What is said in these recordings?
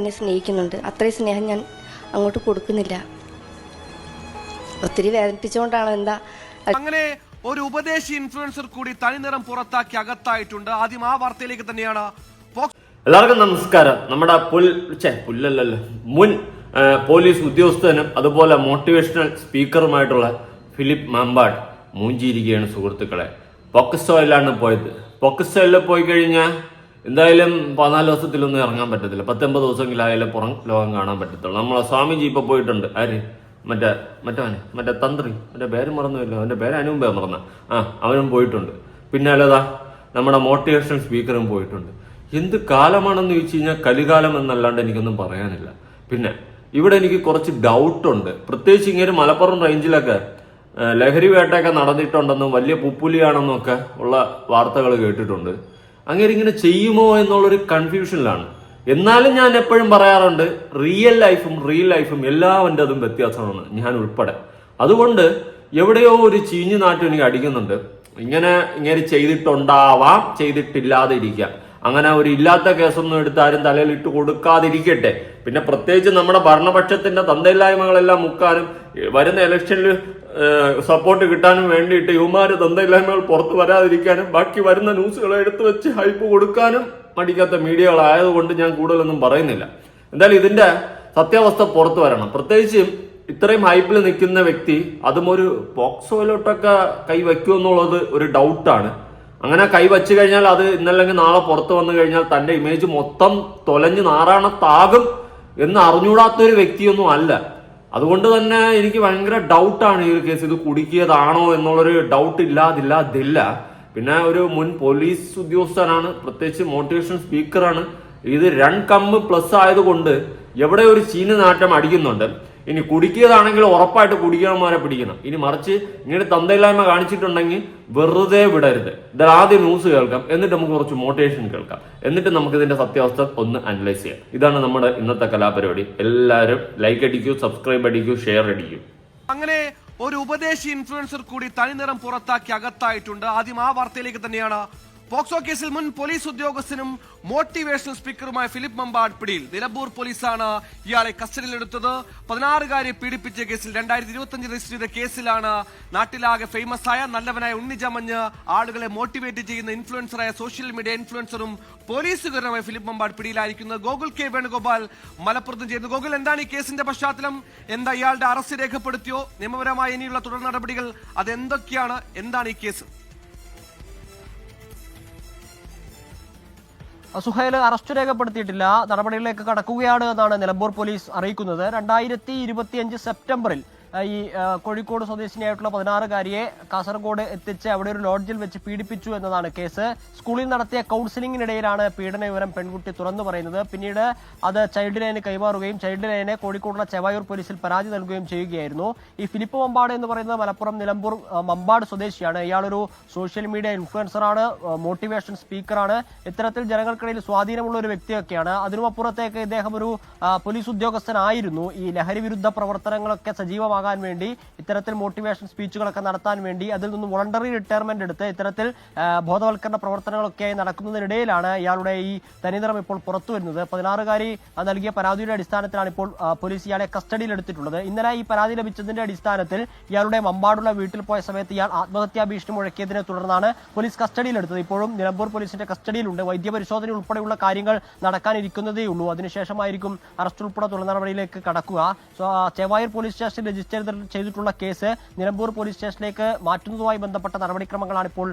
എന്നെ സ്നേഹിക്കുന്നുണ്ട്. അത്രയും സ്നേഹം ഞാൻ അങ്ങോട്ട് കൊടുക്കുന്നില്ല. ഒത്തിരി വേദനിപ്പിച്ചുകൊണ്ടാണ് എന്താ അങ്ങനെ ഒരു ഉപദേശി ഇൻഫ്ലുവൻസർ കൂടി തനിനിറം പുറത്താക്കി അകത്തായിട്ടുണ്ട്. ആദ്യം ആ വാർത്തയിലേക്ക് തന്നെയാണ്. എല്ലാവർക്കും നമസ്കാരം. നമ്മുടെ മുൻ പോലീസ് ഉദ്യോഗസ്ഥനും അതുപോലെ മോട്ടിവേഷണൽ സ്പീക്കറുമായിട്ടുള്ള ഫിലിപ്പ് മമ്പാട് മൂഞ്ചിയിരിക്കുകയാണ് സുഹൃത്തുക്കളെ. പൊക്കസ്റ്റോയിലാണ് പോയത്. പൊക്കസ്റ്റോയിൽ പോയി കഴിഞ്ഞാൽ എന്തായാലും 14 ദിവസത്തിലൊന്നും ഇറങ്ങാൻ പറ്റത്തില്ല. 19 ദിവസമെങ്കിലായാലും പുറം ലോകം കാണാൻ പറ്റത്തുള്ളൂ. നമ്മളെ സ്വാമിജി ഇപ്പൊ പോയിട്ടുണ്ട്. ആര് മറ്റേ തന്ത്രി, മറ്റേ പേര് മറന്നുവല്ലോ, അവന്റെ പേര് അനുമ്പേ മറന്ന അവനും പോയിട്ടുണ്ട്. പിന്നെ അല്ലതാ നമ്മുടെ മോട്ടിവേഷൻ സ്പീക്കറും പോയിട്ടുണ്ട്. എന്ത് കാലമാണെന്ന് ചോദിച്ചു കഴിഞ്ഞാൽ കലികാലം എന്നല്ലാണ്ട് എനിക്കൊന്നും പറയാനില്ല. പിന്നെ ഇവിടെ എനിക്ക് കുറച്ച് ഡൗട്ടുണ്ട്. പ്രത്യേകിച്ച് ഇങ്ങനെ മലപ്പുറം റേഞ്ചിലൊക്കെ ലഹരി വേട്ടയൊക്കെ നടന്നിട്ടുണ്ടെന്നും വലിയ പുപ്പുലിയാണെന്നും ഒക്കെ ഉള്ള വാർത്തകൾ കേട്ടിട്ടുണ്ട്. അങ്ങനെ ഇങ്ങനെ ചെയ്യുമോ എന്നുള്ളൊരു കൺഫ്യൂഷനിലാണ്. എന്നാലും ഞാൻ എപ്പോഴും പറയാറുണ്ട്, റിയൽ ലൈഫും എല്ലാവൻ്റെ അതും വ്യത്യാസമാണ്, ഞാൻ ഉൾപ്പെടെ. അതുകൊണ്ട് എവിടെയോ ഒരു ചീഞ്ഞു നാട്ടം എനിക്ക് അടിക്കുന്നുണ്ട്. ഇങ്ങനെ ചെയ്തിട്ടുണ്ടാവാം, ചെയ്തിട്ടില്ലാതെ ഇരിക്കാം. അങ്ങനെ ഒരു ഇല്ലാത്ത കേസൊന്നും എടുത്ത് ആരും തലയിലിട്ട് കൊടുക്കാതിരിക്കട്ടെ. പിന്നെ പ്രത്യേകിച്ച് നമ്മുടെ ഭരണപക്ഷത്തിന്റെ തന്തയില്ലായ്മകളെല്ലാം മുക്കാനും വരുന്ന ഇലക്ഷനിൽ സപ്പോർട്ട് കിട്ടാനും വേണ്ടിയിട്ട് യുവമാര് തന്തയില്ലായ്മകൾ പുറത്തു വരാതിരിക്കാനും ബാക്കി വരുന്ന ന്യൂസുകളെ എടുത്തു വെച്ച് ഹൈപ്പ് കൊടുക്കാനും മടിക്കാത്ത മീഡിയകളായതുകൊണ്ട് ഞാൻ കൂടുതലൊന്നും പറയുന്നില്ല. എന്തായാലും ഇതിന്റെ സത്യാവസ്ഥ പുറത്തു വരണം. പ്രത്യേകിച്ച് ഇത്രയും ഹൈപ്പിൽ നിൽക്കുന്ന വ്യക്തി അതും ഒരു പോക്സോയിലോട്ടൊക്കെ കൈ വയ്ക്കുമെന്നുള്ളത് ഒരു ഡൗട്ടാണ്. അങ്ങനെ കൈ വച്ചു കഴിഞ്ഞാൽ അത് ഇന്നല്ലെങ്കിൽ നാളെ പുറത്തു വന്നു കഴിഞ്ഞാൽ തന്റെ ഇമേജ് മൊത്തം തൊലഞ്ഞ് നാറാണത്താകും എന്ന് അറിഞ്ഞൂടാത്തൊരു വ്യക്തിയൊന്നും അല്ല. അതുകൊണ്ട് തന്നെ എനിക്ക് ഭയങ്കര ഡൗട്ടാണ് ഈ ഒരു കേസ്. ഇത് കുടുക്കിയതാണോ എന്നുള്ളൊരു ഡൗട്ട് ഇല്ലാതില്ല. പിന്നെ ഒരു മുൻ പോലീസ് ഉദ്യോഗസ്ഥനാണ്, പ്രത്യേകിച്ച് മോട്ടിവേഷൻ സ്പീക്കറാണ്. ഇത് 2+ ആയതുകൊണ്ട് എവിടെ ഒരു ചീന നാട്ടം അടിക്കുന്നുണ്ട്. ഇനി കുടിക്കിയതാണെങ്കിൽ ഉറപ്പായിട്ട് കുടിക്കണമാരെ പിടിക്കണം. ഇനി മറിച്ച് ഇങ്ങനെ തന്തയില്ലായ്മ കാണിച്ചിട്ടുണ്ടെങ്കിൽ വെറുതെ വിടരുത്. ഇതിൽ ആദ്യം ന്യൂസ് കേൾക്കാം, എന്നിട്ട് നമുക്ക് കുറച്ച് മോട്ടിവേഷൻ കേൾക്കാം, എന്നിട്ട് നമുക്ക് ഇതിന്റെ സത്യാവസ്ഥ ഒന്ന് അനലൈസ് ചെയ്യാം. ഇതാണ് നമ്മുടെ ഇന്നത്തെ കലാപരിപാടി. എല്ലാവരും ലൈക്ക് അടിക്കൂ, സബ്സ്ക്രൈബ് അടിക്കൂ, ഷെയർ അടിക്കൂ. അങ്ങനെ ഒരു ഉപദേശി ഇൻഫ്ലുവൻസർ കൂടി തനിനിറം പുറത്താക്കി അകത്തായിട്ടുണ്ട്. ആദ്യം ആ വാർത്തയിലേക്ക് തന്നെയാണ്. പോക്സോ കേസിൽ മുൻ പോലീസ് ഉദ്യോഗസ്ഥനും മോട്ടിവേഷണൽ സ്പീക്കറുമായ ഫിലിപ്പ് മമ്പാട് പിടിയിൽ. നിലമ്പൂർ പോലീസാണ് ഇയാളെ കസ്റ്റഡിയിലെടുത്തത്. 16-കാരെ പീഡിപ്പിച്ച കേസിൽ 2025 രജിസ്റ്റർ ചെയ്ത കേസിലാണ് നാട്ടിലാകെ ഫേമസ് ആയ നല്ലവനായ ഉണ്ണിജമഞ്ഞ് ആളുകളെ മോട്ടിവേറ്റ് ചെയ്യുന്ന ഇൻഫ്ലുവൻസറായ സോഷ്യൽ മീഡിയ ഇൻഫ്ലുവൻസറും പോലീസുകാരനുമായ ഫിലിപ്പ് മമ്പാട് പിടിയിലായിരിക്കുന്നത്. ഗോകുൽ കെ വേണുഗോപാൽ മലപ്പുറത്ത് ചെയ്യുന്നു. ഗോകുൽ, എന്താണ് ഈ കേസിന്റെ പശ്ചാത്തലം? എന്താ ഇയാളുടെ അറസ്റ്റ് രേഖപ്പെടുത്തിയോ? നിയമപരമായ ഇനിയുള്ള തുടർ നടപടികൾ അതെന്തൊക്കെയാണ്? എന്താണ് ഈ കേസ്? സുഹൈൽ അറസ്റ്റ് രേഖപ്പെടുത്തിയിട്ടില്ല, നടപടികളിലേക്ക് കടക്കുകയാണ് എന്നാണ് നിലമ്പൂർ പോലീസ് അറിയിക്കുന്നത്. 2025 സെപ്റ്റംബറിൽ ഈ കോഴിക്കോട് സ്വദേശിനിയായിട്ടുള്ള 16-കാരിയെ കാസർഗോഡ് എത്തിച്ച് അവിടെ ഒരു ലോഡ്ജിൽ വെച്ച് പീഡിപ്പിച്ചു എന്നതാണ് കേസ്. സ്കൂളിൽ നടത്തിയ കൗൺസിലിംഗിനിടയിലാണ് പീഡന വിവരം പെൺകുട്ടി തുറന്നു പറയുന്നത്. പിന്നീട് അത് ചൈൽഡ് ലൈന് കൈമാറുകയും ചൈൽഡ് ലൈനെ കോഴിക്കോടുള്ള ചെവായൂർ പോലീസിൽ പരാതി നൽകുകയും ചെയ്യുകയായിരുന്നു. ഈ ഫിലിപ്പ് മമ്പാട് എന്ന് പറയുന്നത് മലപ്പുറം നിലമ്പൂർ മമ്പാട് സ്വദേശിയാണ്. ഇയാളൊരു സോഷ്യൽ മീഡിയ ഇൻഫ്ലുവൻസറാണ്, മോട്ടിവേഷൻ സ്പീക്കറാണ്. ഇത്തരത്തിൽ ജനങ്ങൾക്കിടയിൽ സ്വാധീനമുള്ള ഒരു വ്യക്തിയൊക്കെയാണ്. അതിനുമപ്പുറത്തേക്ക് ഇദ്ദേഹം ഒരു പോലീസ് ഉദ്യോഗസ്ഥനായിരുന്നു. ഈ ലഹരി വിരുദ്ധ പ്രവർത്തനങ്ങളൊക്കെ സജീവമാകാൻ വേണ്ടി, ഇത്തരത്തിൽ മോട്ടിവേഷൻ സ്പീച്ചുകളൊക്കെ നടത്താൻ വേണ്ടി അതിൽ നിന്ന് വോളണ്ടറി റിട്ടയർമെന്റ് എടുത്ത് ഇത്തരത്തിൽ ബോധവൽക്കരണ പ്രവർത്തനങ്ങളൊക്കെ നടക്കുന്നതിനിടയിലാണ് ഇയാളുടെ ഈ തനിനിറം ഇപ്പോൾ പുറത്തു വരുന്നത്. 16-കാരി നൽകിയ പരാതിയുടെ അടിസ്ഥാനത്തിലാണ് ഇപ്പോൾ പോലീസ് ഇയാളെ കസ്റ്റഡിയിലെടുത്തിട്ടുള്ളത്. ഇന്നലെ ഈ പരാതി ലഭിച്ചതിന്റെ അടിസ്ഥാനത്തിൽ ഇയാളുടെ മമ്പാടുള്ള വീട്ടിൽ പോയ സമയത്ത് ഇയാൾ ആത്മഹത്യാ ഭീഷണി മുഴക്കിയതിനെ തുടർന്നാണ് പോലീസ് കസ്റ്റഡിയിലെടുത്തത്. ഇപ്പോഴും നിലമ്പൂർ പോലീസിന്റെ കസ്റ്റഡിയിലുണ്ട്. വൈദ്യപരിശോധന ഉൾപ്പെടെയുള്ള കാര്യങ്ങൾ നടക്കാനിരിക്കുന്നതേ ഉള്ളൂ. അതിനുശേഷമായിരിക്കും അറസ്റ്റ് ഉൾപ്പെടെ തുടർ നടപടിയിലേക്ക് കടക്കുക. ചെവായൂർ പോലീസ് സ്റ്റേഷനിൽ രജിസ്റ്റർ ചെയ്തിട്ടുള്ള കേസ് നിലമ്പൂർ പോലീസ് സ്റ്റേഷനിലേക്ക് മാറ്റുന്നതുമായി ബന്ധപ്പെട്ട നടപടിക്രമങ്ങളാണ് ഇപ്പോൾ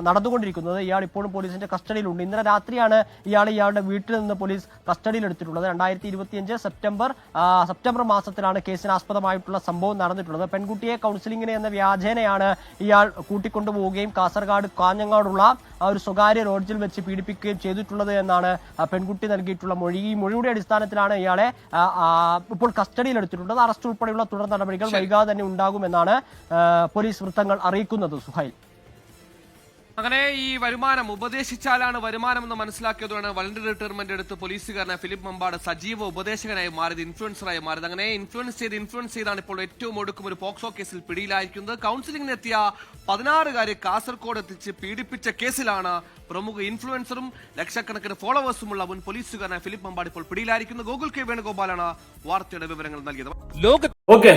നടന്നുകൊണ്ടിരിക്കുന്നത്. ഇയാൾ ഇപ്പോഴും പോലീസിന്റെ കസ്റ്റഡിയിലുണ്ട്. ഇന്നലെ രാത്രിയാണ് ഇയാളുടെ വീട്ടിൽ നിന്ന് പോലീസ് കസ്റ്റഡിയിലെടുത്തിട്ടുള്ളത്. 2025 സെപ്റ്റംബർ മാസത്തിലാണ് കേസിനാസ്പദമായിട്ടുള്ള സംഭവം നടന്നിട്ടുള്ളത്. പെൺകുട്ടിയെ കൗൺസിലിംഗിന് എന്ന വ്യാജേനയാണ് ഇയാൾ കൂട്ടിക്കൊണ്ടുപോവുകയും കാസർഗോഡ് കാഞ്ഞങ്ങാടുള്ള ഒരു സ്വകാര്യ ലോഡ്ജിൽ വെച്ച് പീഡിപ്പിക്കുകയും ചെയ്തിട്ടുള്ളത് എന്നാണ് പെൺകുട്ടി നൽകിയിട്ടുള്ള മൊഴി. ഈ മൊഴിയുടെ അടിസ്ഥാനത്തിലാണ് ഇയാളെ ഇപ്പോൾ കസ്റ്റഡിയിലെടുത്തിട്ടുള്ളത്. അറസ്റ്റ് ഉൾപ്പെടെയുള്ള തുടർ നടപടികൾ വൈകാതെ തന്നെ ഉണ്ടാകുമെന്നാണ് പോലീസ് വൃത്തങ്ങൾ അറിയിക്കുന്നത്. സുഹൈൽ. അങ്ങനെ ഈ വരുമാനം ഉപദേശിച്ചാലാണ് വരുമാനം എന്ന് മനസ്സിലാക്കിയതാണ് വളണ്ടറി റിട്ടയർമെന്റ് എടുത്ത് പോലീസുകാരനായ ഫിലിപ്പ് മമ്പാട് സജീവ ഉപദേശകനായി മാറിയത്, ഇൻഫ്ലുവൻസറായി മാറിയത്. അങ്ങനെ ഇൻഫ്ലുവൻസ് ചെയ്താണ് ഇപ്പോൾ ഏറ്റവും ഒടുക്കം ഒരു പോക്സോ കേസിൽ പിടിയിലായിരിക്കുന്നത്. കൗൺസിലിംഗിനെത്തിയ 16 കാസർഗോഡ് എത്തിച്ച് പീഡിപ്പിച്ച കേസിലാണ് പ്രമുഖ ഇൻഫ്ലുവൻസറും ലക്ഷക്കണക്കിന് ഫോളോവേഴ്സുമുള്ള മുൻ പോലീസുകാരനായ ഫിലിപ്പ് മമ്പാട് ഇപ്പോൾ പിടിയിലായിരിക്കുന്നത്. ഗോകുൽ കെ വേണുഗോപാലാണ് വാർത്തയുടെ വിവരങ്ങൾ നൽകിയത്. ഓക്കെ,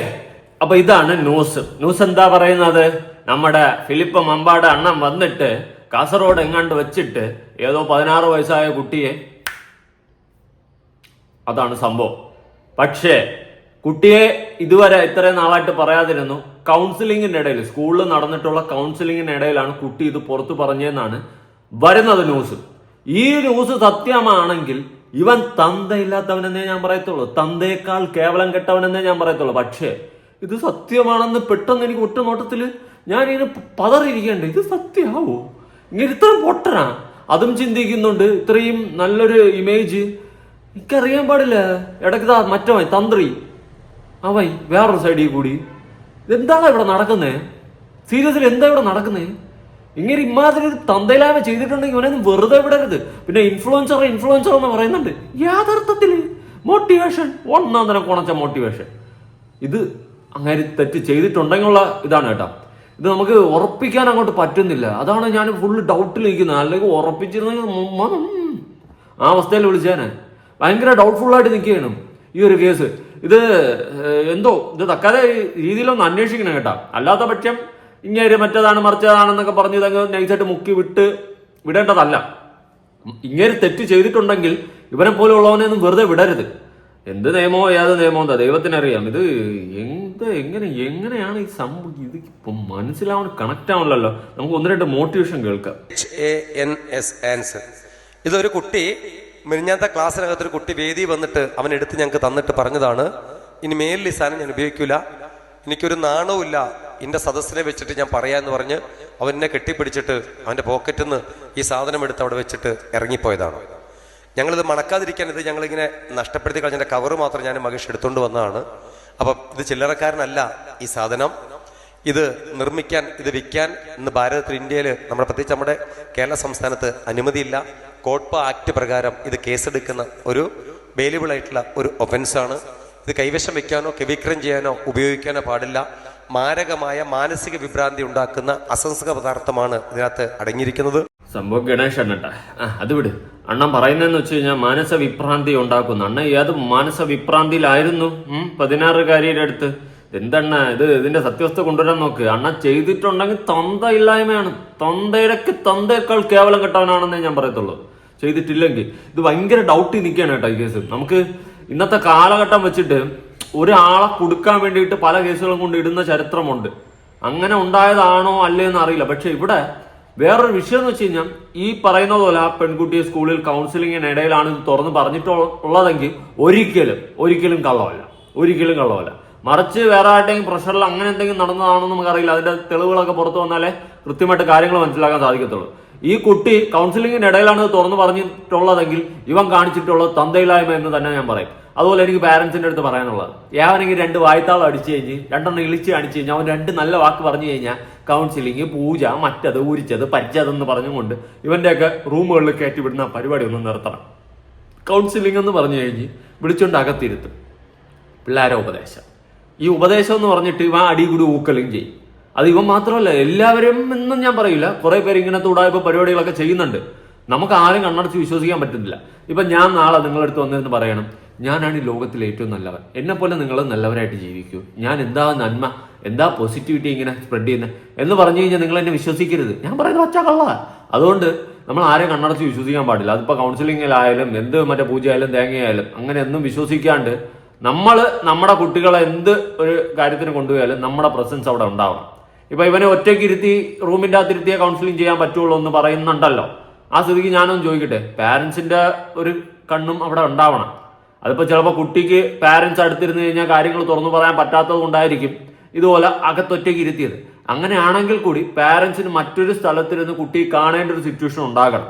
അപ്പൊ ഇതാണ് ന്യൂസ് എന്താ പറയുന്നത്? നമ്മുടെ ഫിലിപ്പ് മമ്പാട് അണ്ണൻ വന്നിട്ട് കാസർഗോഡ് എങ്ങാണ്ട് വെച്ചിട്ട് ഏതോ 16 വയസ്സായ കുട്ടിയെ, അതാണ് സംഭവം. പക്ഷേ കുട്ടിയെ ഇതുവരെ ഇത്രയും നാളായിട്ട് പറയാതിരുന്നു. കൗൺസിലിംഗിന്റെ ഇടയിൽ, സ്കൂളിൽ നടന്നിട്ടുള്ള കൗൺസിലിംഗിന്റെ ഇടയിലാണ് കുട്ടി ഇത് പുറത്തു പറഞ്ഞതെന്നാണ് വരുന്നത് ന്യൂസ്. ഈ ന്യൂസ് സത്യമാണെങ്കിൽ ഇവൻ തന്തയില്ലാത്തവനെന്നേ ഞാൻ പറയത്തുള്ളൂ, തന്തയേക്കാൾ കേവലം കെട്ടവനെന്നേ ഞാൻ പറയത്തുള്ളൂ. പക്ഷേ ഇത് സത്യമാണെന്ന് പെട്ടെന്ന് എനിക്ക് ഒറ്റ നോട്ടത്തില് ഞാൻ ഇങ്ങനെ പതറിയിരിക്കണ്ടേ, ഇത് സത്യമാവോ? ഇങ്ങനെ ഇത്രയും പൊട്ടനാ? അതും ചിന്തിക്കുന്നുണ്ട്. ഇത്രയും നല്ലൊരു ഇമേജ് എനിക്കറിയാൻ പാടില്ല. ഇടയ്ക്ക് മറ്റവൻ തന്ത്രി അവൻ വേറൊരു സൈഡിൽ കൂടി. ഇതെന്താണ് ഇവിടെ നടക്കുന്നേ? സീരിയസ്ലി എന്താ ഇവിടെ നടക്കുന്നേ? ഇങ്ങനെ ഇമാതിരി ഒരു തന്തയിലായ്മ ചെയ്തിട്ടുണ്ടെങ്കിൽ ഇവനൊന്നും വെറുതെ വിടരുത്. പിന്നെ ഇൻഫ്ലുവൻസർ എന്ന് പറയുന്നുണ്ട്. യാഥാർത്ഥത്തില് മോട്ടിവേഷൻ, ഒന്നാം തരം കുണച്ച മോട്ടിവേഷൻ. ഇത് അങ്ങനെ തെറ്റ് ചെയ്തിട്ടുണ്ടെങ്കിലുള്ള ഇതാണ് കേട്ടോ. ഇത് നമുക്ക് ഉറപ്പിക്കാൻ അങ്ങോട്ട് പറ്റുന്നില്ല. അതാണ് ഞാൻ ഫുള്ള് ഡൗട്ടിൽ നിൽക്കുന്നത്. അല്ലെങ്കിൽ ഉറപ്പിച്ചിരുന്നെങ്കിൽ ആ അവസ്ഥയിൽ വിളിച്ചേനെ. ഭയങ്കര ഡൗട്ട്ഫുൾ ആയിട്ട് നിൽക്കുകയാണ് ഈ ഒരു കേസ്. ഇത് ഇത് തക്കാതെ രീതിയിലൊന്ന് അന്വേഷിക്കണം കേട്ടോ. അല്ലാത്ത പക്ഷം ഇങ്ങനെ മറ്റേതാണ് മറിച്ചതാണെന്നൊക്കെ പറഞ്ഞ് ഇതങ്ങ് നൈസായിട്ട് മുക്കി വിടേണ്ടതല്ല. ഇങ്ങനെ തെറ്റ് ചെയ്തിട്ടുണ്ടെങ്കിൽ ഇവനെ പോലെ ഉള്ളവനെയൊന്നും വെറുതെ വിടരുത്. എന്ത് നിയമോ ഏത് നിയമോ എന്താ ദൈവത്തിനറിയാം. ഇത് എങ്ങനെയാണ് ഈ സംഭവം? ഇത് ഇപ്പം മനസ്സിലാവാൻ കണക്ട് ആവണല്ലോ. നമുക്ക് 1-2 മോട്ടിവേഷൻ കേൾക്കാം. ആൻസർ. ഇതൊരു കുട്ടി മിനിഞ്ഞാത്ത ക്ലാസ്സിനകത്തൊരു കുട്ടി വേദി വന്നിട്ട് അവൻ എടുത്ത് ഞങ്ങൾക്ക് തന്നിട്ട് പറഞ്ഞതാണ്, ഇനി മേലിൽ ഈ സാധനം ഞാൻ ഉപയോഗിക്കൂല, എനിക്കൊരു നാണവും ഇല്ല എന്റെ സദസ്സിനെ വെച്ചിട്ട് ഞാൻ പറയാന്ന് പറഞ്ഞ് അവനെ കെട്ടിപ്പിടിച്ചിട്ട് അവന്റെ പോക്കറ്റിൽ നിന്ന് ഈ സാധനം എടുത്ത് അവിടെ വെച്ചിട്ട് ഇറങ്ങിപ്പോയതാണ്. ഞങ്ങളിത് മണക്കാതിരിക്കാൻ ഇത് ഞങ്ങളിങ്ങനെ നഷ്ടപ്പെടുത്തി കളഞ്ഞ കവറ് മാത്രം ഞാൻ മകേഷ് എടുത്തുകൊണ്ട് വന്നതാണ്. അപ്പം ഇത് ചില്ലറക്കാരനല്ല ഈ സാധനം. ഇത് നിർമ്മിക്കാൻ, ഇത് വിൽക്കാൻ ഇന്ന് ഭാരതത്തിൽ, ഇന്ത്യയിൽ, നമ്മുടെ പ്രത്യേകിച്ച് നമ്മുടെ കേരള സംസ്ഥാനത്ത് അനുമതിയില്ല. കോട്ട്പ ആക്ട് പ്രകാരം ഇത് കേസെടുക്കുന്ന ഒരു ബെയിലബിൾ ആയിട്ടുള്ള ഒരു ഒഫൻസാണ്. ഇത് കൈവശം വെക്കാനോ കെവിക്രം ചെയ്യാനോ ഉപയോഗിക്കാനോ പാടില്ല. മാരകമായ മാനസിക വിഭ്രാന്തി ഉണ്ടാക്കുന്ന അസംസ്കൃത പദാർത്ഥമാണ് ഇതിനകത്ത് അടങ്ങിയിരിക്കുന്നത്. സംഭവം ഗണേശൻ കേട്ടാ, അത് വിട്. അണ്ണൻ പറയുന്നതെന്ന് വെച്ച് കഴിഞ്ഞാൽ മാനസ വിഭ്രാന്തി ഉണ്ടാക്കുന്നു. അണ്ണൻ ഏത് മാനസ വിഭ്രാന്തിയിലായിരുന്നു 16-കാരിയുടെ അടുത്ത്? എന്തെണ്ണ ഇത്? ഇതിന്റെ സത്യാവസ്ഥ കൊണ്ടുവരാൻ നോക്ക്. അണ്ണൻ ചെയ്തിട്ടുണ്ടെങ്കിൽ തന്തയില്ലായ്മയാണ്. തന്തയേക്കാൾ കേവലം കെട്ടവനാണെന്നേ ഞാൻ പറയത്തുള്ളൂ. ചെയ്തിട്ടില്ലെങ്കിൽ ഇത് ഭയങ്കര ഡൗട്ടിൽ നിൽക്കുകയാണ് കേട്ടോ ഈ കേസ്. നമുക്ക് ഇന്നത്തെ കാലഘട്ടം വെച്ചിട്ട് ഒരാളെ കൊടുക്കാൻ വേണ്ടിയിട്ട് പല കേസുകളും കൊണ്ട് ഇടുന്ന ചരിത്രമുണ്ട്. അങ്ങനെ ഉണ്ടായതാണോ അല്ലേന്ന് അറിയില്ല. പക്ഷെ ഇവിടെ വേറൊരു വിഷയം എന്ന് വെച്ച് കഴിഞ്ഞാൽ, ഈ പറയുന്നത് പോലെ ആ പെൺകുട്ടിയെ സ്കൂളിൽ കൗൺസിലിങ്ങിനിടയിലാണ് ഇത് തുറന്ന് പറഞ്ഞിട്ടുള്ളതെങ്കിൽ ഒരിക്കലും കള്ളമല്ല. മറിച്ച് വേറെ ആരുടെയും പ്രഷറിൽ അങ്ങനെ എന്തെങ്കിലും നടന്നതാണെന്ന് നമുക്കറിയില്ല. അതിന്റെ തെളിവുകളൊക്കെ പുറത്തു വന്നാലേ കൃത്യമായിട്ട് കാര്യങ്ങൾ മനസ്സിലാക്കാൻ സാധിക്കത്തുള്ളൂ. ഈ കുട്ടി കൗൺസിലിങ്ങിനിടയിലാണ് ഇത് തുറന്ന് പറഞ്ഞിട്ടുള്ളതെങ്കിൽ ഇവൻ കാണിച്ചിട്ടുള്ളത് തന്തയില്ലായ്മ എന്ന് തന്നെ ഞാൻ പറയും. അതുപോലെ എനിക്ക് പാരന്റ്സിന്റെ അടുത്ത് പറയാനുള്ളത്, യാവനെങ്കിൽ 2 വായ്ത്താളം അടിച്ചു കഴിഞ്ഞ് 2 ഇളിച്ച് കാണിച്ചു കഴിഞ്ഞാൽ അവൻ 2 നല്ല വാക്ക് പറഞ്ഞു കഴിഞ്ഞാൽ കൗൺസിലിംഗ്, പൂജ, മറ്റത്, ഉരിച്ചത്, പരിച്ചതെന്ന് പറഞ്ഞുകൊണ്ട് ഇവന്റെയൊക്കെ റൂമുകളിൽ കയറ്റി വിടുന്ന പരിപാടി ഒന്ന് നിർത്തണം. കൗൺസിലിംഗ് എന്ന് പറഞ്ഞു കഴിഞ്ഞ് വിളിച്ചുകൊണ്ട് അകത്തിരുത്തും. പിള്ളേരെ ഉപദേശം. ഈ ഉപദേശം എന്ന് പറഞ്ഞിട്ട് ഇവൻ അടി കൂടി ഊക്കലും ചെയ്യും. അത് ഇവൻ മാത്രമല്ല, എല്ലാവരും എന്നും ഞാൻ പറയില്ല, കുറെ പേര് ഇങ്ങനത്തെ ഉടായ്പ പരിപാടികളൊക്കെ ചെയ്യുന്നുണ്ട്. നമുക്ക് ആരും കണ്ണടച്ച് വിശ്വസിക്കാൻ പറ്റുന്നില്ല. ഇപ്പൊ ഞാൻ നാളെ നിങ്ങളടുത്ത് വന്നിരുന്ന് പറയണം, ഞാനാണ് ഈ ലോകത്തിലെ ഏറ്റവും നല്ലവൻ, എന്നെ പോലെ നിങ്ങൾ നല്ലവരായിട്ട് ജീവിക്കൂ, ഞാൻ എന്താ നന്മ, എന്താ പോസിറ്റിവിറ്റി ഇങ്ങനെ സ്പ്രെഡ് ചെയ്യുന്നത് എന്ന് പറഞ്ഞു കഴിഞ്ഞാൽ നിങ്ങൾ എന്നെ വിശ്വസിക്കരുത്. ഞാൻ പറയുന്നത് ഒച്ച കള്ള. അതുകൊണ്ട് നമ്മൾ ആരെയും കണ്ണടച്ച് വിശ്വസിക്കാൻ പാടില്ല. അതിപ്പോ കൗൺസിലിംഗിലായാലും എന്ത് മറ്റേ പൂജയായാലും തേങ്ങയായാലും അങ്ങനെ ഒന്നും വിശ്വസിക്കാണ്ട് നമ്മൾ നമ്മുടെ കുട്ടികളെ എന്ത് ഒരു കാര്യത്തിന് കൊണ്ടുപോയാലും നമ്മുടെ പ്രസൻസ് അവിടെ ഉണ്ടാവണം. ഇപ്പൊ ഇവനെ ഒറ്റയ്ക്ക് ഇരുത്തി റൂമിന്റെ അകത്തിരുത്തിയ കൗൺസിലിംഗ് ചെയ്യാൻ പറ്റുള്ളൂ എന്ന് പറയുന്നുണ്ടല്ലോ. ആ സ്ഥിതിക്ക് ഞാനൊന്ന് ചോദിക്കട്ടെ, പാരന്റ്സിന്റെ ഒരു കണ്ണും അവിടെ ഉണ്ടാവണം. അതിപ്പോ ചിലപ്പോൾ കുട്ടിക്ക് പാരന്റ്സ് അടുത്തിരുന്ന് കഴിഞ്ഞാൽ കാര്യങ്ങൾ തുറന്നു പറയാൻ പറ്റാത്തത് കൊണ്ടായിരിക്കും ഇതുപോലെ അകത്തൊറ്റയ്ക്ക് ഇരുത്തിയത്. അങ്ങനെയാണെങ്കിൽ കൂടി പാരന്റ്സിന് മറ്റൊരു സ്ഥലത്തിരുന്ന് കുട്ടി കാണേണ്ട ഒരു സിറ്റുവേഷൻ ഉണ്ടാകണം.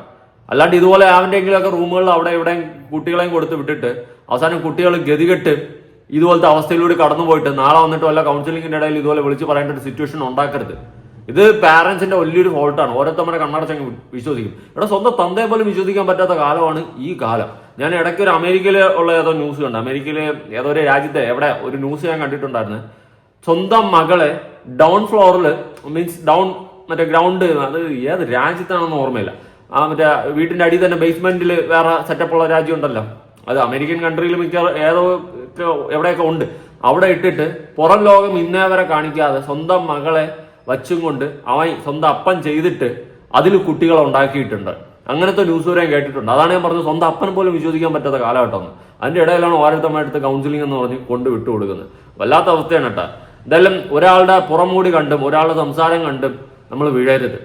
അല്ലാണ്ട് ഇതുപോലെ അവൻ്റെങ്കിലൊക്കെ റൂമുകളിൽ അവിടെ ഇവിടെയും കുട്ടികളെയും കൊടുത്ത് വിട്ടിട്ട് അവസാനം കുട്ടികൾ ഗതികെട്ട് ഇതുപോലത്തെ അവസ്ഥയിലൂടെ കടന്നു പോയിട്ട് നാളെ വന്നിട്ട് വല്ല കൗൺസിലിംഗിന്റെ ഇടയിൽ ഇതുപോലെ വിളിച്ച് പറയേണ്ട ഒരു സിറ്റുവേഷൻ ഉണ്ടാക്കരുത്. ഇത് പാരന്റ്സിന്റെ വലിയൊരു ഫോൾട്ടാണ്. ഓരോരുത്തരുടെ കണ്ണടച്ചങ്ങ് വിശ്വസിക്കും. ഇവിടെ സ്വന്തം തന്തയെ പോലും വിശ്വസിക്കാൻ പറ്റാത്ത കാലമാണ് ഈ കാലം. ഞാൻ ഇടയ്ക്ക് ഒരു അമേരിക്കയിൽ ഉള്ള ഏതോ ന്യൂസ് കണ്ടു. അമേരിക്കയിൽ ഏതോ ഒരു രാജ്യത്തെ എവിടെ ഒരു ന്യൂസ് ഞാൻ കണ്ടിട്ടുണ്ടായിരുന്നു. സ്വന്തം മകളെ ഡൗൺ ഫ്ലോറിൽ മീൻസ് ഡൗൺ മറ്റേ ഗ്രൗണ്ട്, അത് ഏത് രാജ്യത്താണെന്ന് ഓർമ്മയില്ല, ആ മറ്റേ വീട്ടിന്റെ അടിയിൽ തന്നെ ബേസ്മെന്റിൽ വേറെ സെറ്റപ്പുള്ള രാജ്യം ഉണ്ടല്ലോ, അത് അമേരിക്കൻ കൺട്രിയിൽ മിക്ക ഏതോ എവിടെയൊക്കെ ഉണ്ട്. അവിടെ ഇട്ടിട്ട് പുറം ലോകം ഇന്നേ വരെ കാണിക്കാതെ സ്വന്തം മകളെ വച്ചും കൊണ്ട് അവൻ സ്വന്തം അപ്പൻ ചെയ്തിട്ട് അതിൽ കുട്ടികളെ ഉണ്ടാക്കിയിട്ടുണ്ട്. അങ്ങനത്തെ ന്യൂസ് വരെ കേട്ടിട്ടുണ്ട്. അതാണ് ഞാൻ പറഞ്ഞത്, സ്വന്തം അപ്പൻ പോലും വിശ്വസിക്കാൻ പറ്റാത്ത കാലഘട്ടം. അതിന്റെ ഇടയിലാണ് ഓരോരുത്തമായിട്ട് കൗൺസിലിംഗ് എന്ന് പറഞ്ഞ് കൊണ്ട് വിട്ടുകൊടുക്കുന്നത്. വല്ലാത്ത അവസ്ഥയാണ് കേട്ടോ. എന്തായാലും ഒരാളുടെ പുറംമൂടി കണ്ടും ഒരാളുടെ സംസാരം കണ്ടും നമ്മൾ വീഴരുത്.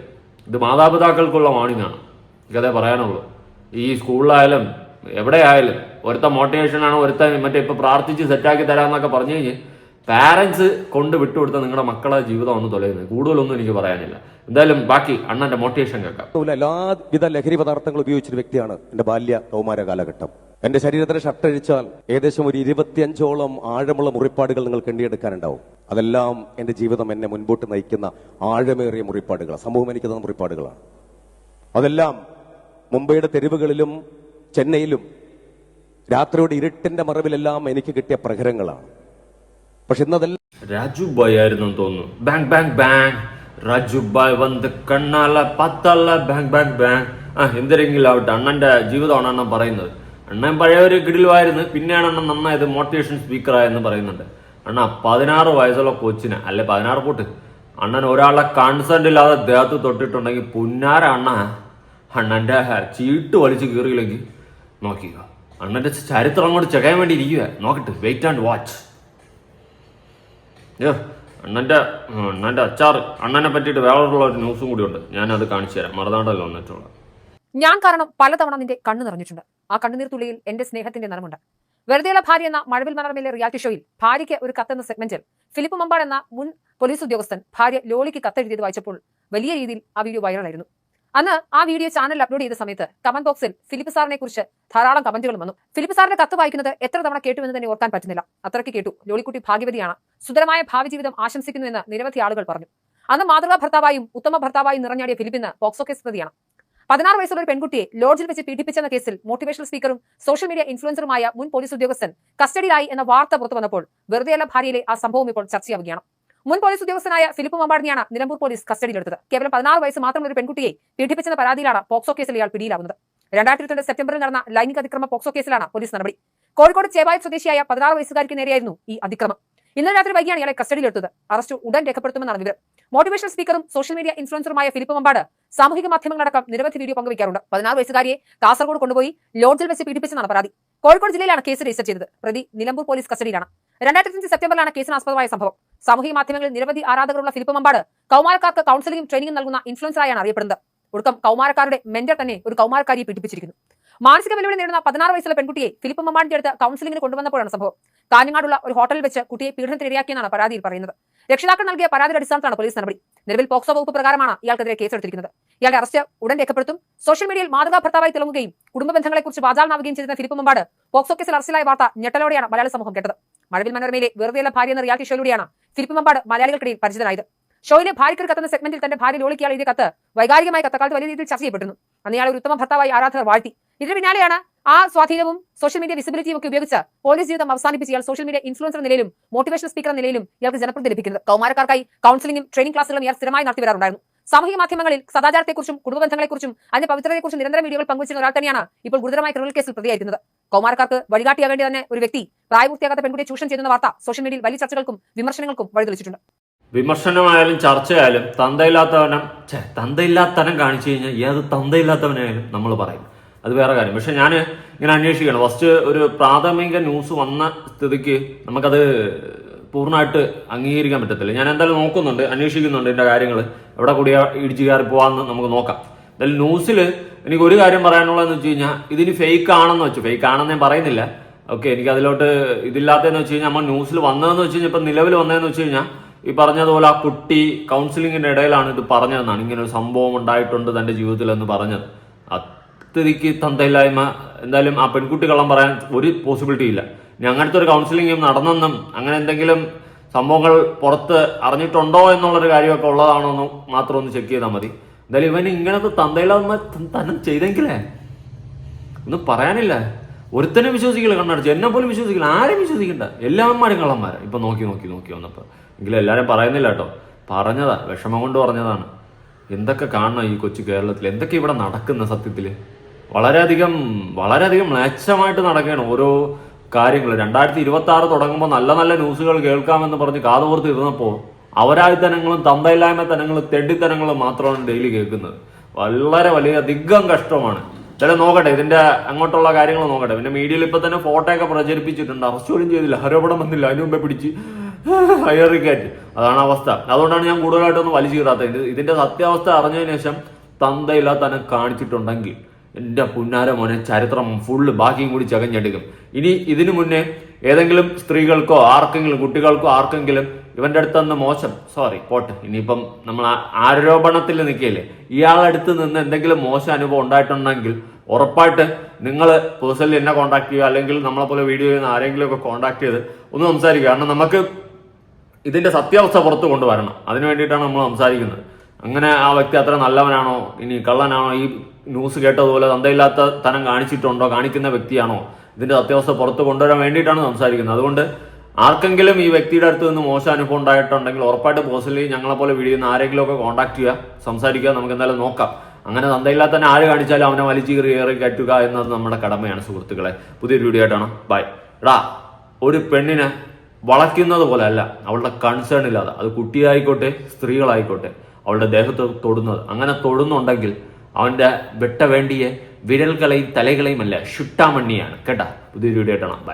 ഇത് മാതാപിതാക്കൾക്കുള്ള വാണിംഗാണ്. എനിക്കതേ പറയാനുള്ളൂ. ഈ സ്കൂളിലായാലും എവിടെയായാലും ഒരുത്ത മോട്ടിവേഷനാണ്, ഒരുത്ത മറ്റേ ഇപ്പൊ പ്രാർത്ഥിച്ച് സെറ്റാക്കി തരാമെന്നൊക്കെ പറഞ്ഞു കഴിഞ്ഞ് പാരന്റ്സ് കൊണ്ട് വിട്ടുകൊടുത്ത നിങ്ങളുടെ മക്കളെ ജീവിതമാണ് തൊലയുന്നത്. കൂടുതലൊന്നും എനിക്ക് പറയാനില്ല. എന്തായാലും ബാക്കി അണ്ണന്റെ മോട്ടിവേഷൻ കേൾക്കാം. എല്ലാവിധ ലഹരി പദാർത്ഥങ്ങൾ ഉപയോഗിച്ചൊരു വ്യക്തിയാണ് എന്റെ ബാല്യ കൗമാര കാലഘട്ടം. എന്റെ ശരീരത്തിലെ ഷർട്ട് അഴിച്ചാൽ ഏകദേശം ഒരു 25ഓളം ആഴമുള്ള മുറിപ്പാടുകൾ നിങ്ങൾക്ക് എണ്ണിയെടുക്കാനുണ്ടാവും. അതെല്ലാം എന്റെ ജീവിതം എന്നെ മുൻപോട്ട് നയിക്കുന്ന ആഴമേറിയ മുറിപ്പാടുകളാണ്. സമൂഹം എനിക്ക് തന്ന മുറിപ്പാടുകളാണ്. അതെല്ലാം മുംബൈയുടെ തെരുവുകളിലും ചെന്നൈയിലും രാത്രിയുടെ ഇരുട്ടിന്റെ മറവിലെല്ലാം എനിക്ക് കിട്ടിയ പ്രഹരങ്ങളാണ്. പക്ഷെ ഇന്നതെല്ലാം രാജു ബായ് ആയിരുന്നു തോന്നുന്നു. ബാങ് ബാങ് ബാങ് രാജു ബായ് വന്ന് കണ്ണാല പത്തല്ല ബാങ് ബാങ് ബാങ്. എന്തെങ്കിലും ആവട്ടെ, അണ്ണന്റെ ജീവിതമാണ് അണ്ണൻ പറയുന്നത്. അണ്ണൻ പഴയ ഒരു കിടിലുമായിരുന്നു, പിന്നെയാണ് അണ്ണൻ നന്നായത് മോട്ടിവേഷൻ സ്പീക്കറായെന്ന് പറയുന്നുണ്ട്. അണ്ണ 16 വയസ്സുള്ള കൊച്ചിന്, അല്ലെ 16 പോട്ട്, അണ്ണൻ ഒരാളെ കൺസെന്റ് ഇല്ലാതെ ദേഹത്ത് തൊട്ടിട്ടുണ്ടെങ്കിൽ പുന്നാര അണ്ണന്റെ ചീട്ട് വലിച്ച് കീറിയില്ലെങ്കിൽ നോക്കിക്കോ. അണ്ണന്റെ ചരിത്രം അങ്ങോട്ട് ചെകയാൻ വേണ്ടി ഇരിക്കുക. നോക്കട്ടെ, വെയിറ്റ് ആൻഡ് വാച്ച്. അണ്ണന്റെ അച്ചാർ, അണ്ണനെ പറ്റിയിട്ട് വേറെയുള്ള ഒരു ന്യൂസും കൂടി ഉണ്ട്. ഞാനത് കാണിച്ചു തരാം. മറുനാടല്ലോ വന്നിട്ടുള്ളത്. ഞാൻ കാരണം പലതവണ നിന്റെ കണ്ണ് നിറഞ്ഞിട്ടുണ്ട്. ആ കണ്ണുനീർ തുള്ളിയിൽ എന്റെ സ്നേഹത്തിന്റെ നിറമുണ്ട്. വെറുതെയുള്ള ഭാര്യ എന്ന മഴവിൽ മനോരമയിലെ റിയാലിറ്റി ഷോയിൽ ഭാര്യയ്ക്ക് ഒരു കത്തെന്ന സെഗ്മെന്റിൽ ഫിലിപ്പ് മമ്പാട് എന്ന മുൻ പോലീസ് ഉദ്യോഗസ്ഥൻ ഭാര്യ ലോളിക്ക് കത്തെഴുതിയത് വായിച്ചപ്പോൾ വലിയ രീതിയിൽ ആ വീഡിയോ വൈറലായിരുന്നു. അന്ന് ആ വീഡിയോ ചാനലിൽ അപ്ലോഡ് ചെയ്ത സമയത്ത് കമന്റ് ബോക്സിൽ ഫിലിപ്പ് സാറിനെ കുറിച്ച് ധാരാളം കമന്റുകൾ വന്നു. ഫിലിപ്പ് സാറിന്റെ കത്ത് വായിക്കുന്നത് എത്ര തവണ കേട്ടുവെന്ന് തന്നെ ഓർക്കാൻ പറ്റുന്നില്ല. അത്രയ്ക്ക് കേട്ടു. ലോളിക്കുട്ടി ഭാഗ്യവതിയാണ്, സുന്ദരമായ ഭാവി ജീവിതം ആശംസിക്കുന്നുവെന്ന് നിരവധി ആളുകൾ പറഞ്ഞു. അന്ന് മാതൃകാ ഭർത്താവായും ഉത്തമ ഭർത്താവായും നിറഞ്ഞാടിയ ഫിലിപ്പിന് പോക്സോ കേസ് പ്രതിയാണ്. 16 വയസ്സുള്ള ഒരു പെൺകുട്ടിയെ ലോഡ്ജിൽ വെച്ച് പീഡിപ്പിച്ചെന്ന കേസിൽ മോട്ടിവേഷണൽ സ്പീക്കറും സോഷ്യൽ മീഡിയ ഇൻഫ്ലുവൻസറുമായ മുൻ പോലീസ് ഉദ്യോഗസ്ഥൻ കസ്റ്റഡിയിലായി എന്ന വാർത്ത പുറത്തു വന്നപ്പോൾ വെറുതെയല്ല ഭാര്യയിലെ ആ സംഭവം ഇപ്പോൾ ചർച്ചയാവുകയാണ്. മുൻ പോലീസ് ഉദ്യോഗസ്ഥനായ ഫിലിപ്പ് മമ്പാടിനെയാണ് നിലമ്പൂർ പോലീസ് കസ്റ്റഡിയിലെടുത്തത്. കേവലം 16 വയസ്സ് മാത്രമുള്ള ഒരു പെൺകുട്ടിയെ പീഡിപ്പിച്ചെന്ന പരാതിയിലാണ് പോക്സോ കേസിൽ ഇയാൾ പിടിയിലാവുന്നത്. 2022 സെപ്റ്റംബറിൽ നടന്ന ലൈംഗിക അതിക്രമ പോക്സോ കേസിലാണ് പോലീസ് നടപടി. കോഴിക്കോട് ചേവായ സ്വദേശിയായ 16 വയസ്സുകാരിക്ക് നേരെയായിരുന്നു ഈ അതിക്രമം. ഇന്നലെ രാത്രി വൈകിയാണ് ഇയാളെ കസ്റ്റഡിയിലെടുത്തത്. അറസ്റ്റ് ഉടൻ രേഖപ്പെടുത്തുമെന്നാണ് വിവരം. മോട്ടിവേഷണൽ സ്പീക്കറും സോഷ്യൽ മീഡിയ ഇൻഫ്ലുവൻസറുമായ ഫിലിപ്പ് മമ്പാട് സാമൂഹിക മാധ്യമങ്ങളടക്കം നിരവധി വീഡിയോ പങ്കുവയ്ക്കാറുണ്ട്. 16 വയസ്സുകാരിയെ കാസർഗോഡ് കൊണ്ടുപോയി ലോഡ്ജിൽ വെച്ച് പീഡിപ്പിച്ചെന്നാണ് പരാതി. കോഴിക്കോട് ജില്ലയിലാണ് കേസ് രജിസ്റ്റർ ചെയ്തത്. പ്രതി നിലമ്പൂർ പോലീസ് കസ്റ്റഡിയിലാണ്. 2005 സെപ്റ്റംബറിലാണ് കേസിനാസ്പദമായ സംഭവം. സാമൂഹിക മാധ്യമങ്ങളിൽ നിരവധി ആരാധകരുള്ള ഫിലിപ്പ് മമ്പാട് കൗമാരക്കാർക്ക് കൗൺസിലിംഗും ട്രെയിനിംഗും നൽകുന്ന ഇൻഫ്ലുവൻസറായാണ് അറിയപ്പെടുന്നത്. ഒടുക്കം കൗമാരക്കാരുടെ മെന്റർ തന്നെ ഒരു കൗമാരക്കാരിയെ പീഡിപ്പിച്ചിരിക്കുന്നു. മാനസിക വെല്ലുവിളി നേരിടുന്ന 16 വയസ്സുള്ള പെൺകുട്ടിയെ ഫിലിപ്പ് മമ്പാടിന്റെ അടുത്ത് കൗൺസിലിംഗിന് കൊണ്ടുവന്നപ്പോഴാണ് സംഭവം. കാഞ്ഞങ്ങാടുള്ള ഒരു ഹോട്ടലിൽ വെച്ച് കുട്ടിയെ പീഡനത്തിനിരയാക്കിയെന്നാണ് പരാതിയിൽ പറയുന്നത്. രക്ഷിതാക്കൾ നൽകിയ പരാതിയുടെ അടിസ്ഥാനത്തിലാണ് പോലീസ് നടപടി. നിലവിൽ പോക്സോ വകുപ്പ് പ്രകാരമാണ് ഇയാൾക്കെതിരെ കേസെടുത്തിരിക്കുന്നത്. ഇയാളുടെ അറസ്റ്റ് ഉടൻ രേഖപ്പെടുത്തും. സോഷ്യൽ മീഡിയയിൽ മാതൃകാ ഭർത്താവായി തിളങ്ങുകയും കുടുംബ ബന്ധങ്ങളെക്കുറിച്ച് വാചാലനാവുകയും ചെയ്തിരുന്ന ഫിലിപ്പ് മമ്പാട് പോക്സോ കേസിൽ അറസ്റ്റിലായ വാർത്ത ഞെട്ടലോടെയാണ് മലയാള സമൂഹം കേട്ടത്. മഴവിൽ മനോരമയിലെ വെറുതെയുള്ള ഭാര്യ എന്ന റിയാലിറ്റി ഷോയിലൂടെയാണ് ഫിലിപ്പ് മമ്പാട് മലയാളികൾക്കിടയിൽ പരിചിതനായത്. ഷോയിലെ ഭാര്യയ്ക്ക് കത്തുന്ന സെഗ്മെന്റിൽ തന്റെ ഭാര്യ ലോളിക്ക് ഇയാൾ എഴുതിയ കത്ത് വൈകാരികമായ കത്തക്കാലത്ത് വലിയ രീതിയിൽ ചർച്ച ചെയ്യപ്പെട്ടിരുന്നു. അന്ന് ഇയാൾ ഒരു ഉത്തമ ഭർത്താവായി ആരാധകർ വാഴ്ത്തി. ഇതിന് പിന്നാലെയാണ് ആ സ്വാധീനവും സോഷ്യൽ മീഡിയ വിസിബിലിറ്റിയും ഒക്കെ ഉപയോഗിച്ച് പോലീസ് ജീവിതം അവസാനിപ്പിച്ച് ഇയാൾ സോഷ്യൽ മീഡിയ ഇൻഫ്ലുവൻസർ നിലയിലും മോട്ടിവേഷണൽ സ്പീക്കർ നിലയിലും ഇയാൾക്ക് ജനപ്രീതി ലഭിക്കുന്നത്. കൗമാരക്കാർക്കായി കൗൺസിലിംഗും ട്രെയിനിംഗ് ക്ലാസുകളും ഇയാൾ സ്ഥിരമായി നടത്തി വരാറുണ്ടായിരുന്നു. സാമൂഹിക മാധ്യമങ്ങളിൽ സദാചാരത്തെക്കുറിച്ചും കുടുംബ ബന്ധങ്ങളെക്കുറിച്ചും അതിന്റെ പവിത്രതയെക്കുറിച്ചും നിരന്തരം വീഡിയോകൾ പങ്കുവച്ചിരുന്ന ഒരാൾ തന്നെയാണ് ഇപ്പോൾ ഗുരുതരമായ ക്രിമിനൽ കേസിൽ പ്രതിയായിരിക്കുന്നത്. കൗമാരക്കാർക്ക് വഴികാട്ടിയാവേണ്ടി തന്നെ ഒരു വ്യക്തി പ്രായപൂർത്തിയാകാത്ത പെൺകുട്ടിയെ ചൂഷണം ചെയ്യുന്ന വാർത്ത സോഷ്യൽ മീഡിയയിൽ വലിയ ചർച്ചകൾക്കും വിമർശനങ്ങൾക്കും വഴിതെളിച്ചിട്ടുണ്ട്. വിമർശനമായാലും ചർച്ചയായാലും തന്തയില്ലാത്തനം കാണിച്ചു കഴിഞ്ഞാൽ ഏത് തന്തയില്ലാത്തവനായാലും നമ്മൾ പറയും. അത് വേറെ കാര്യം. പക്ഷെ ഞാൻ ഇങ്ങനെ അന്വേഷിക്കണം. ഫസ്റ്റ് ഒരു പ്രാഥമിക ന്യൂസ് വന്ന സ്ഥിതിക്ക് നമുക്കത് പൂർണ്ണമായിട്ട് അംഗീകരിക്കാൻ പറ്റത്തില്ല. ഞാൻ എന്തായാലും നോക്കുന്നുണ്ട്, അന്വേഷിക്കുന്നുണ്ട് ഇതിന്റെ കാര്യങ്ങൾ. എവിടെ കൂടി ഇടിച്ചു കയറി പോവാന്ന് നമുക്ക് നോക്കാം. എന്തായാലും ന്യൂസിൽ എനിക്ക് ഒരു കാര്യം പറയാനുള്ളതെന്ന് വെച്ച് കഴിഞ്ഞാൽ ഇതിന് ഫേക്ക് ആണെന്ന് വെച്ചു. ഫേക്ക് ആണെന്ന് ഞാൻ പറയുന്നില്ല. ഓക്കെ, എനിക്ക് അതിലോട്ട് ഇതില്ലാത്തതെന്ന് വെച്ച് കഴിഞ്ഞാൽ നമ്മൾ ന്യൂസിൽ വന്നതെന്ന് വെച്ച് കഴിഞ്ഞാൽ ഇപ്പം നിലവിൽ വന്നതെന്ന് വെച്ച് കഴിഞ്ഞാൽ ഈ പറഞ്ഞതുപോലെ ആ കുട്ടി കൗൺസിലിങ്ങിന്റെ ഇടയിലാണ് ഇത് പറഞ്ഞതെന്നാണ്. ഇങ്ങനെ ഒരു സംഭവം ഉണ്ടായിട്ടുണ്ട് തന്റെ ജീവിതത്തിൽ എന്ന് പറഞ്ഞത്. സ്ഥിതിക്ക് തന്തയില്ലായ്മ. എന്തായാലും ആ പെൺകുട്ടി കള്ളം പറയാൻ ഒരു പോസിബിലിറ്റി ഇല്ല. ഇനി അങ്ങനത്തെ ഒരു കൗൺസിലിംഗ് നടന്നെന്നും അങ്ങനെ എന്തെങ്കിലും സംഭവങ്ങൾ പുറത്ത് അറിഞ്ഞിട്ടുണ്ടോ എന്നുള്ളൊരു കാര്യമൊക്കെ ഉള്ളതാണോ എന്ന് മാത്രം ഒന്ന് ചെക്ക് ചെയ്താൽ മതി. എന്തായാലും ഇവന് ഇങ്ങനത്തെ തന്തയില്ലാതെ തന്നെ ചെയ്തെങ്കിലേ ഒന്നും പറയാനില്ല. ഒരുത്തനെ വിശ്വസിക്കില്ല, കണ്ണടച്ച് എന്നെ പോലും വിശ്വസിക്കില്ല, ആരെയും വിശ്വസിക്കണ്ട, എല്ലാവന്മാരും കള്ളന്മാരാ. ഇപ്പൊ നോക്കി വന്നപ്പോ എങ്കിലും എല്ലാരും പറയുന്നില്ല കേട്ടോ, പറഞ്ഞതാ, വിഷമം കൊണ്ട് പറഞ്ഞതാണ്. എന്തൊക്കെ കാണണം ഈ കൊച്ചു കേരളത്തിൽ, എന്തൊക്കെ ഇവിടെ നടക്കുന്ന സത്യത്തില്. വളരെയധികം മ്ലേച്ഛമായിട്ട് നടക്കുകയാണ് ഓരോ കാര്യങ്ങൾ. 2026 തുടങ്ങുമ്പോൾ നല്ല നല്ല ന്യൂസുകൾ കേൾക്കാമെന്ന് പറഞ്ഞ് കാതോർത്ത് ഇരുന്നപ്പോൾ അവരായിത്തനങ്ങളും തന്തയില്ലായ്മത്തനങ്ങളും തെണ്ടിത്തനങ്ങളും മാത്രമാണ് ഡെയിലി കേൾക്കുന്നത്. വളരെ അധികം കഷ്ടമാണ്. ചില നോക്കട്ടെ, ഇതിന്റെ അങ്ങോട്ടുള്ള കാര്യങ്ങൾ നോക്കട്ടെ. പിന്നെ മീഡിയയിൽ ഇപ്പൊ തന്നെ ഫോട്ടോ ഒക്കെ പ്രചരിപ്പിച്ചിട്ടുണ്ട്. അറസ്റ്റ് പോലും ചെയ്തില്ല, ആരോപണം വന്നില്ല, അതിനു മുമ്പേ പിടിച്ച് ഹയറിക്കാറ്റ്. അതാണ് അവസ്ഥ. അതുകൊണ്ടാണ് ഞാൻ കൂടുതലായിട്ടൊന്നും വലിച്ചു കീറാത്തത്. ഇതിന്റെ സത്യാവസ്ഥ അറിഞ്ഞതിന് ശേഷം തന്തയില്ലാത്ത തന്നെ കാണിച്ചിട്ടുണ്ടെങ്കിൽ എന്റെ പുന്നാര മോനെ ചരിത്രം ഫുള്ള് ബാക്കിയും കൂടി ചകഞ്ഞെടുക്കും. ഇനി ഇതിനു മുന്നേ ഏതെങ്കിലും സ്ത്രീകൾക്കോ ആർക്കെങ്കിലും കുട്ടികൾക്കോ ആർക്കെങ്കിലും ഇവന്റെ അടുത്തുനിന്ന് മോശം പോട്ടെ, ഇനിയിപ്പം നമ്മൾ ആരോപണത്തിൽ നിൽക്കുകയല്ലേ, ഇയാളടുത്ത് നിന്ന് എന്തെങ്കിലും മോശം അനുഭവം ഉണ്ടായിട്ടുണ്ടെങ്കിൽ ഉറപ്പായിട്ട് നിങ്ങൾ പേഴ്സണലി എന്നെ കോൺടാക്ട് ചെയ്യുക, അല്ലെങ്കിൽ നമ്മളെപ്പോലെ വീഡിയോ ചെയ്യുന്ന ആരെങ്കിലും ഒക്കെ കോൺടാക്ട് ചെയ്ത് ഒന്ന് സംസാരിക്കുക. കാരണം നമുക്ക് ഇതിന്റെ സത്യാവസ്ഥ പുറത്ത് കൊണ്ടുവരണം. അതിനു വേണ്ടിയിട്ടാണ് നമ്മൾ സംസാരിക്കുന്നത്. അങ്ങനെ ആ വ്യക്തി അത്ര നല്ലവനാണോ, ഇനി കള്ളനാണോ, ഈ ന്യൂസ് കേട്ടതുപോലെ തന്തയില്ലാത്ത തനം കാണിച്ചിട്ടുണ്ടോ, കാണിക്കുന്ന വ്യക്തിയാണോ, ഇതിന്റെ സത്യാവസ്ഥ പുറത്ത് കൊണ്ടുവരാൻ വേണ്ടിയിട്ടാണ് സംസാരിക്കുന്നത്. അതുകൊണ്ട് ആർക്കെങ്കിലും ഈ വ്യക്തിയുടെ അടുത്ത് നിന്ന് മോശം അനുഭവം ഉണ്ടായിട്ടുണ്ടെങ്കിൽ ഉറപ്പായിട്ട് പേഴ്സണലി ഞങ്ങളെപ്പോലെ വീഡിയോ ചെയ്യുന്ന ആരെങ്കിലും ഒക്കെ കോൺടാക്ട് ചെയ്യുക, സംസാരിക്കുക. നമുക്ക് എന്തായാലും നോക്കാം. അങ്ങനെ തന്തയില്ലാത്ത തന്നെ ആര് കാണിച്ചാലും അവനെ വലിച്ചു കയറി കയറ്റുക എന്നത് നമ്മുടെ കടമയാണ് സുഹൃത്തുക്കളെ. പുതിയൊരു വീഡിയോ ആയിട്ടാണ്. ബൈ. ഒരു പെണ്ണിനെ വളയ്ക്കുന്നത് പോലെ അല്ല, അവളുടെ കൺസേൺ ഇല്ലാതെ, അത് കുട്ടിയായിക്കോട്ടെ സ്ത്രീകളായിക്കോട്ടെ, അവളുടെ ദേഹത്ത് തൊടുന്നത്. അങ്ങനെ തൊടുന്നുണ്ടെങ്കിൽ അവന്റെ വെട്ട വേണ്ടിയ വിരൽകളെയും തലകളെയും അല്ല, ഷുട്ടാമണ്ണിയാണ് കേട്ടാ. പുതിയൊരു വീഡിയോ ആയിട്ടാണ്. ബൈ.